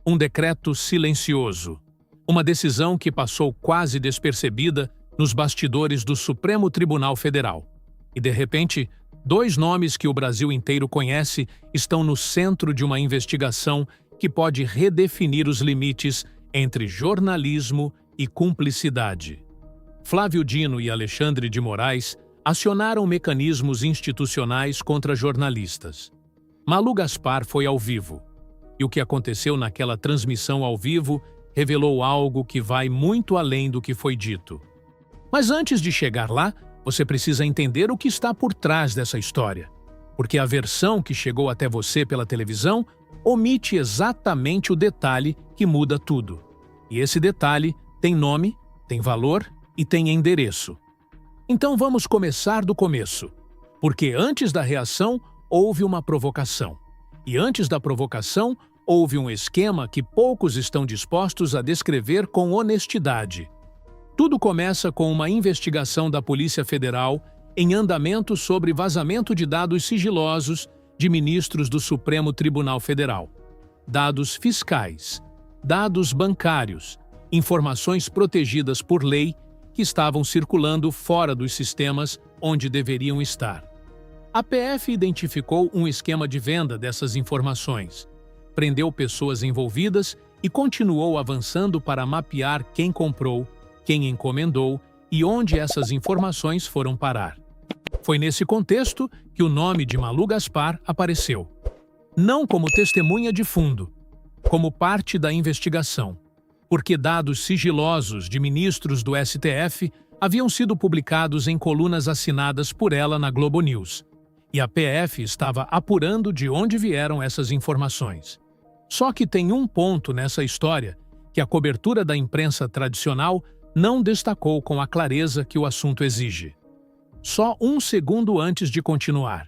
Um decreto silencioso. Uma decisão que passou quase despercebida nos bastidores do Supremo Tribunal Federal. E, de repente, dois nomes que o Brasil inteiro conhece estão no centro de uma investigação que pode redefinir os limites entre jornalismo e cumplicidade. Flávio Dino e Alexandre de Moraes acionaram mecanismos institucionais contra jornalistas. Malu Gaspar foi ao vivo. E o que aconteceu naquela transmissão ao vivo revelou algo que vai muito além do que foi dito. Mas antes de chegar lá, você precisa entender o que está por trás dessa história. Porque a versão que chegou até você pela televisão omite exatamente o detalhe que muda tudo. E esse detalhe tem nome, tem valor e tem endereço. Então vamos começar do começo. Porque antes da reação, houve uma provocação. E antes da provocação, houve um esquema que poucos estão dispostos a descrever com honestidade. Tudo começa com uma investigação da Polícia Federal em andamento sobre vazamento de dados sigilosos de ministros do Supremo Tribunal Federal. Dados fiscais, dados bancários, informações protegidas por lei que estavam circulando fora dos sistemas onde deveriam estar. A PF identificou um esquema de venda dessas informações, prendeu pessoas envolvidas e continuou avançando para mapear quem comprou, quem encomendou e onde essas informações foram parar. Foi nesse contexto que o nome de Malu Gaspar apareceu. Não como testemunha de fundo, como parte da investigação, porque dados sigilosos de ministros do STF haviam sido publicados em colunas assinadas por ela na Globo News, e a PF estava apurando de onde vieram essas informações. Só que tem um ponto nessa história que a cobertura da imprensa tradicional não destacou com a clareza que o assunto exige. Só um segundo antes de continuar.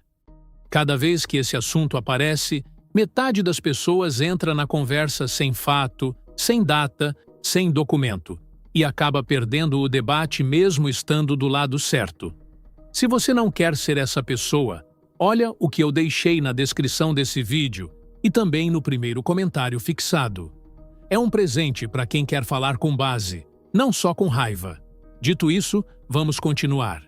Cada vez que esse assunto aparece, metade das pessoas entra na conversa sem fato, sem data, sem documento, e acaba perdendo o debate mesmo estando do lado certo. Se você não quer ser essa pessoa, olha o que eu deixei na descrição desse vídeo e também no primeiro comentário fixado. É um presente para quem quer falar com base, não só com raiva. Dito isso, vamos continuar.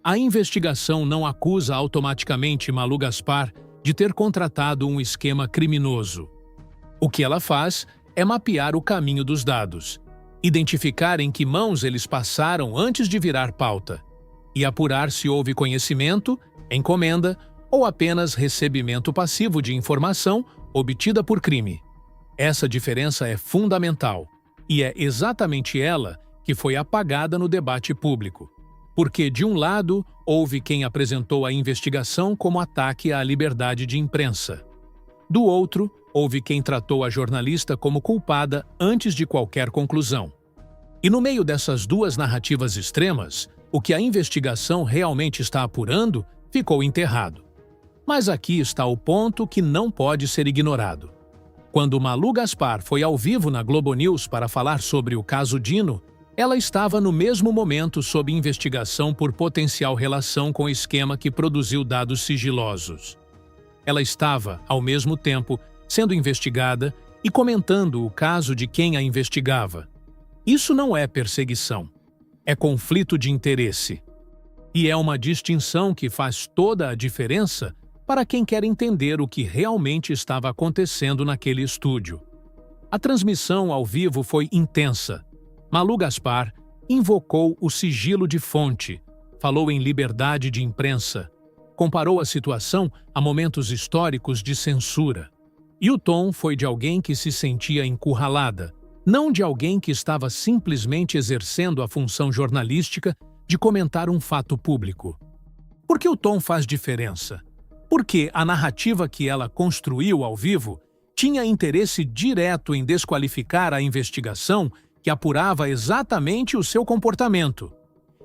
A investigação não acusa automaticamente Malu Gaspar de ter contratado um esquema criminoso. O que ela faz é mapear o caminho dos dados, identificar em que mãos eles passaram antes de virar pauta, e apurar se houve conhecimento, encomenda ou apenas recebimento passivo de informação obtida por crime. Essa diferença é fundamental, e é exatamente ela que foi apagada no debate público. Porque, de um lado, houve quem apresentou a investigação como ataque à liberdade de imprensa. Do outro, houve quem tratou a jornalista como culpada antes de qualquer conclusão. E no meio dessas duas narrativas extremas, o que a investigação realmente está apurando ficou enterrado. Mas aqui está o ponto que não pode ser ignorado. Quando Malu Gaspar foi ao vivo na Globo News para falar sobre o caso Dino, ela estava no mesmo momento sob investigação por potencial relação com o esquema que produziu dados sigilosos. Ela estava, ao mesmo tempo, sendo investigada e comentando o caso de quem a investigava. Isso não é perseguição, é conflito de interesse. E é uma distinção que faz toda a diferença para quem quer entender o que realmente estava acontecendo naquele estúdio. A transmissão ao vivo foi intensa. Malu Gaspar invocou o sigilo de fonte, falou em liberdade de imprensa, comparou a situação a momentos históricos de censura. E o tom foi de alguém que se sentia encurralada, não de alguém que estava simplesmente exercendo a função jornalística de comentar um fato público. Por que o tom faz diferença? Porque a narrativa que ela construiu ao vivo tinha interesse direto em desqualificar a investigação que apurava exatamente o seu comportamento.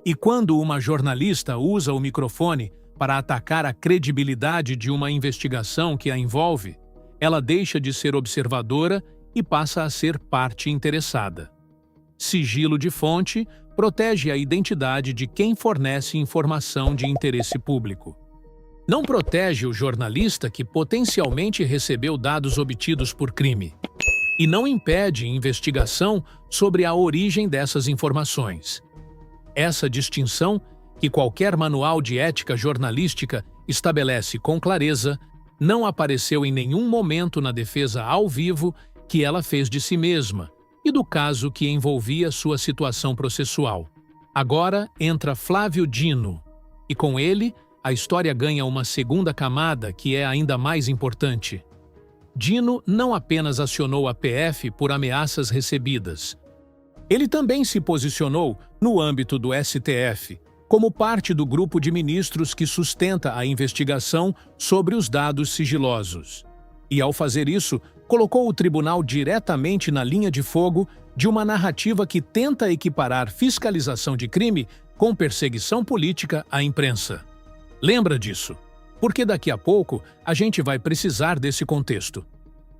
E quando uma jornalista usa o microfone para atacar a credibilidade de uma investigação que a envolve, ela deixa de ser observadora e passa a ser parte interessada. Sigilo de fonte protege a identidade de quem fornece informação de interesse público. Não protege o jornalista que potencialmente recebeu dados obtidos por crime. e não impede investigação sobre a origem dessas informações. Essa distinção, que qualquer manual de ética jornalística estabelece com clareza, não apareceu em nenhum momento na defesa ao vivo que ela fez de si mesma e do caso que envolvia sua situação processual. Agora entra Flávio Dino, e com ele a história ganha uma segunda camada que é ainda mais importante. Dino não apenas acionou a PF por ameaças recebidas. Ele também se posicionou no âmbito do STF, como parte do grupo de ministros que sustenta a investigação sobre os dados sigilosos. E, ao fazer isso, colocou o tribunal diretamente na linha de fogo de uma narrativa que tenta equiparar fiscalização de crime com perseguição política à imprensa. Lembra disso, porque daqui a pouco a gente vai precisar desse contexto.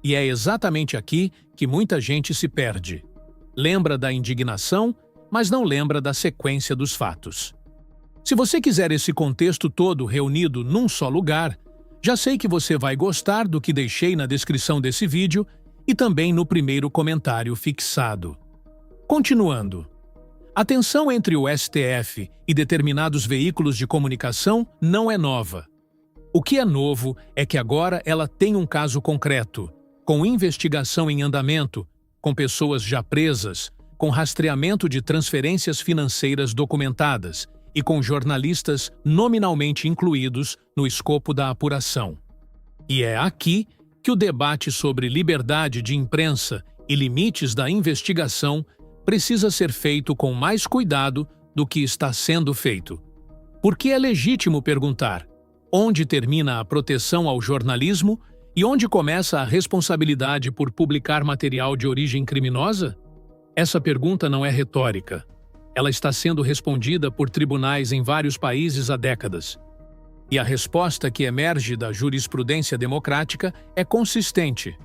E é exatamente aqui que muita gente se perde. Lembra da indignação, mas não lembra da sequência dos fatos. Se você quiser esse contexto todo reunido num só lugar, já sei que você vai gostar do que deixei na descrição desse vídeo e também no primeiro comentário fixado. Continuando. A tensão entre o STF e determinados veículos de comunicação não é nova. O que é novo é que agora ela tem um caso concreto, com investigação em andamento, com pessoas já presas, com rastreamento de transferências financeiras documentadas e com jornalistas nominalmente incluídos no escopo da apuração. E é aqui que o debate sobre liberdade de imprensa e limites da investigação precisa ser feito com mais cuidado do que está sendo feito. Porque é legítimo perguntar onde termina a proteção ao jornalismo e onde começa a responsabilidade por publicar material de origem criminosa? Essa pergunta não é retórica. Ela está sendo respondida por tribunais em vários países há décadas. E a resposta que emerge da jurisprudência democrática é consistente.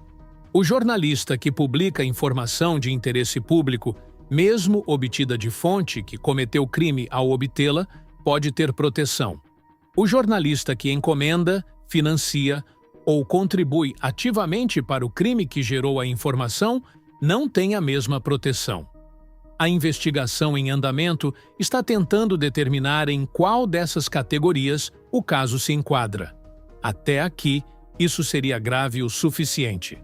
O jornalista que publica informação de interesse público, mesmo obtida de fonte que cometeu crime ao obtê-la, pode ter proteção. O jornalista que encomenda, financia ou contribui ativamente para o crime que gerou a informação não tem a mesma proteção. A investigação em andamento está tentando determinar em qual dessas categorias o caso se enquadra. Até aqui, isso seria grave o suficiente.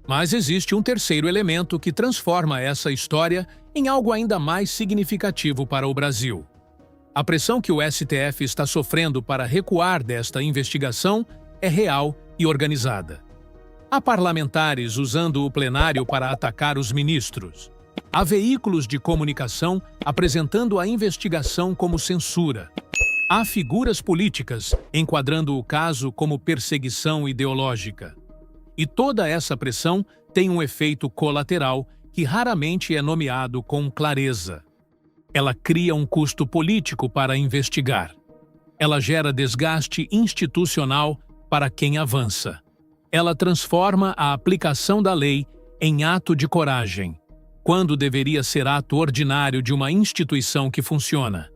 Mas existe um terceiro elemento que transforma essa história em algo ainda mais significativo para o Brasil. A pressão que o STF está sofrendo para recuar desta investigação é real e organizada. Há parlamentares usando o plenário para atacar os ministros. Há veículos de comunicação apresentando a investigação como censura. Há figuras políticas enquadrando o caso como perseguição ideológica. E toda essa pressão tem um efeito colateral que raramente é nomeado com clareza. Ela cria um custo político para investigar. Ela gera desgaste institucional para quem avança. Ela transforma a aplicação da lei em ato de coragem, quando deveria ser ato ordinário de uma instituição que funciona.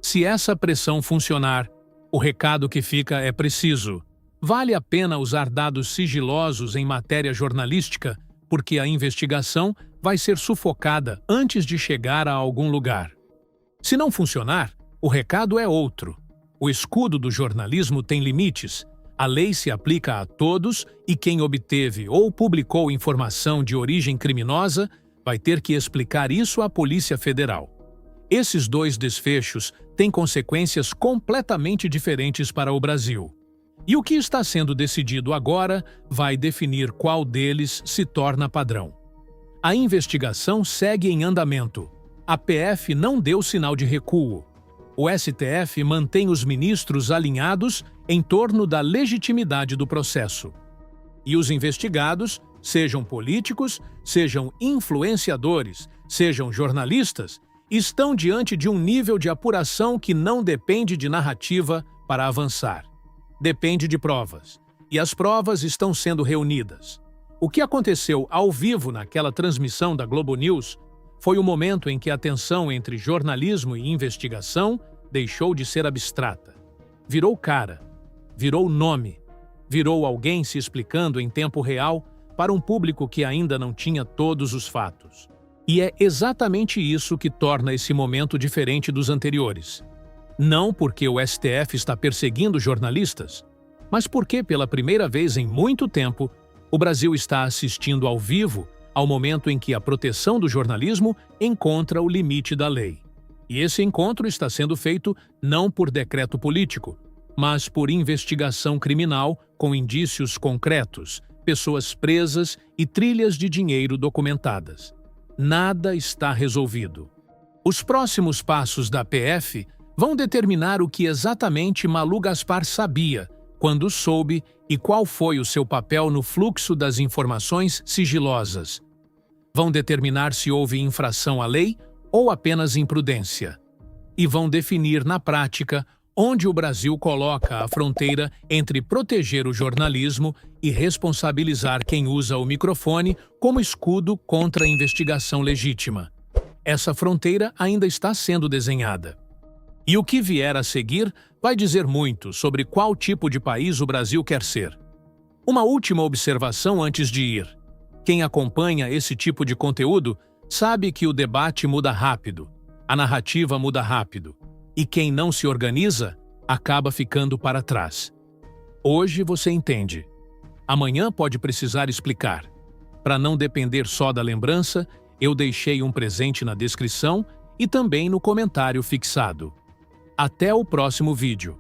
Se essa pressão funcionar, o recado que fica é preciso. Vale a pena usar dados sigilosos em matéria jornalística, porque a investigação vai ser sufocada antes de chegar a algum lugar. Se não funcionar, o recado é outro. O escudo do jornalismo tem limites. A lei se aplica a todos e quem obteve ou publicou informação de origem criminosa vai ter que explicar isso à Polícia Federal. Esses dois desfechos têm consequências completamente diferentes para o Brasil. E o que está sendo decidido agora vai definir qual deles se torna padrão. A investigação segue em andamento. A PF não deu sinal de recuo. O STF mantém os ministros alinhados em torno da legitimidade do processo. E os investigados, sejam políticos, sejam influenciadores, sejam jornalistas, estão diante de um nível de apuração que não depende de narrativa para avançar. Depende de provas. E as provas estão sendo reunidas. O que aconteceu ao vivo naquela transmissão da Globo News foi o momento em que a tensão entre jornalismo e investigação deixou de ser abstrata. Virou cara, virou nome, virou alguém se explicando em tempo real para um público que ainda não tinha todos os fatos. E é exatamente isso que torna esse momento diferente dos anteriores. Não porque o STF está perseguindo jornalistas, mas porque, pela primeira vez em muito tempo, o Brasil está assistindo ao vivo ao momento em que a proteção do jornalismo encontra o limite da lei. E esse encontro está sendo feito não por decreto político, mas por investigação criminal com indícios concretos, pessoas presas e trilhas de dinheiro documentadas. Nada está resolvido. Os próximos passos da PF vão determinar o que exatamente Malu Gaspar sabia, quando soube e qual foi o seu papel no fluxo das informações sigilosas. Vão determinar se houve infração à lei ou apenas imprudência. E vão definir, na prática, onde o Brasil coloca a fronteira entre proteger o jornalismo e responsabilizar quem usa o microfone como escudo contra a investigação legítima. Essa fronteira ainda está sendo desenhada. E o que vier a seguir vai dizer muito sobre qual tipo de país o Brasil quer ser. Uma última observação antes de ir. Quem acompanha esse tipo de conteúdo sabe que o debate muda rápido, a narrativa muda rápido, e quem não se organiza acaba ficando para trás. Hoje você entende. Amanhã pode precisar explicar. Para não depender só da lembrança, eu deixei um presente na descrição e também no comentário fixado. Até o próximo vídeo.